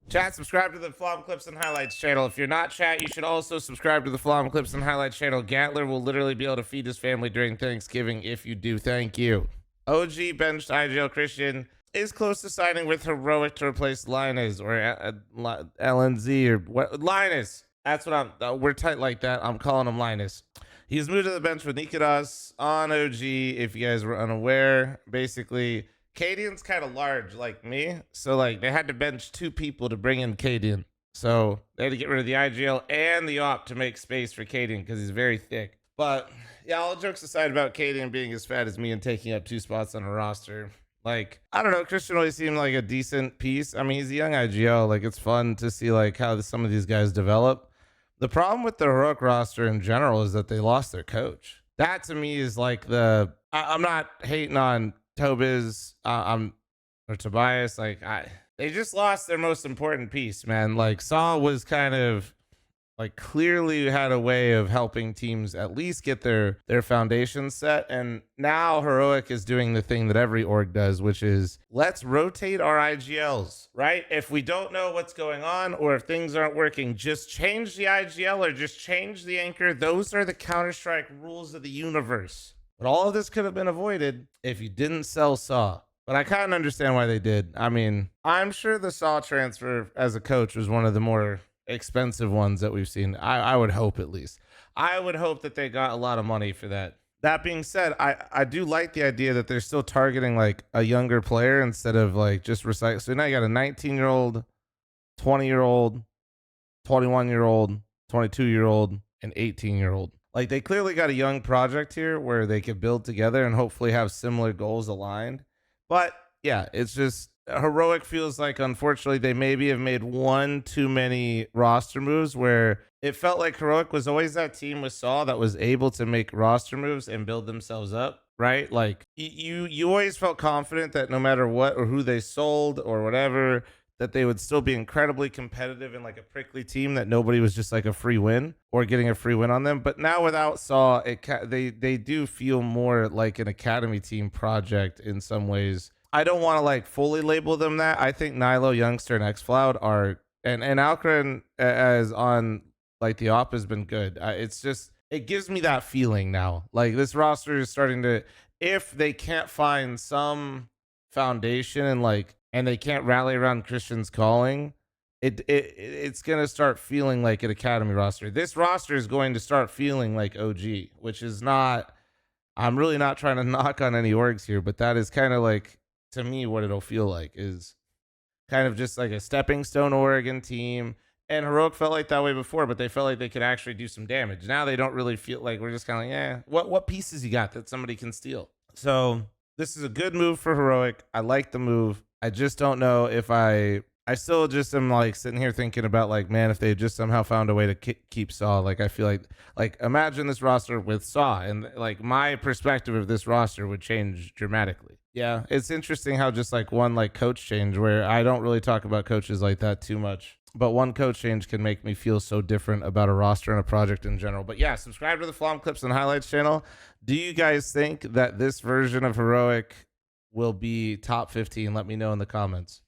Chat, subscribe to the fl0m Clips and Highlights channel. If you're not chat, you should also subscribe to the fl0m Clips and Highlights channel. Gatler will literally be able to feed his family during Thanksgiving if you do. Thank you. OG benched IGL Christian is close to signing with Heroic to replace Linus or LNZ or what? Linus. That's what we're tight like that. I'm calling him Linus. He's moved to the bench with Nikados on OG. If you guys were unaware, basically, Cadian's kind of large like me. So, like, they had to bench 2 people to bring in Cadian. So, they had to get rid of the IGL and the op to make space for Cadian because he's very thick. But, yeah, all jokes aside about Cadian being as fat as me and taking up 2 spots on a roster. Like, I don't know, Christian always seemed like a decent piece. I mean, he's a young IGL. Like, it's fun to see, like, how some of these guys develop. The problem with the Heroic roster in general is that they lost their coach. That to me is like I'm not hating on Tobiz, or Tobias. Like they just lost their most important piece, man. Like Saw was kind of like clearly had a way of helping teams at least get their foundation set. And now Heroic is doing the thing that every org does, which is let's rotate our IGLs, right? If we don't know what's going on or if things aren't working, just change the IGL or just change the anchor. Those are the Counter-Strike rules of the universe. But all of this could have been avoided if you didn't sell Saw. But I kind of understand why they did. I mean, I'm sure the Saw transfer as a coach was one of the more expensive ones that we've seen. I would hope, at least. I would hope that they got a lot of money for that. That being said, I do like the idea that they're still targeting like a younger player instead of like just recycle. So now you got a 19-year-old, 20-year-old, 21-year-old, 22-year-old, and 18-year-old. Like they clearly got a young project here where they could build together and hopefully have similar goals aligned. But yeah, it's just Heroic feels like, unfortunately, they maybe have made one too many roster moves where it felt like Heroic was always that team with Saw that was able to make roster moves and build themselves up, right? Like you always felt confident that no matter what or who they sold or whatever, that they would still be incredibly competitive in like a prickly team, that nobody was just like a free win or getting a free win on them. But now without Saw, they do feel more like an academy team project in some ways. I don't want to like fully label them that. I think Nilo, Youngster, and xfl0m are, and Alcran as on like the op has been good. It's just, it gives me that feeling now. Like this roster is starting to, if they can't find some foundation and they can't rally around Christian's calling, it's gonna start feeling like an academy roster. This roster is going to start feeling like OG, which is not. I'm really not trying to knock on any orgs here, but that is kind of like, to me, what it'll feel like is kind of just like a stepping stone Oregon team. And Heroic felt like that way before, but they felt like they could actually do some damage. Now they don't really feel like, we're just kind of like, yeah, what pieces you got that somebody can steal? So this is a good move for Heroic. I like the move. I just don't know if I still just am like sitting here thinking about like, man, if they just somehow found a way to keep Saw, like I feel like imagine this roster with Saw, and like my perspective of this roster would change dramatically. Yeah, it's interesting how just like one like coach change, where I don't really talk about coaches like that too much, but one coach change can make me feel so different about a roster and a project in general. But yeah, subscribe to the fl0m Clips and Highlights channel. Do you guys think that this version of Heroic will be top 15? Let me know in the comments.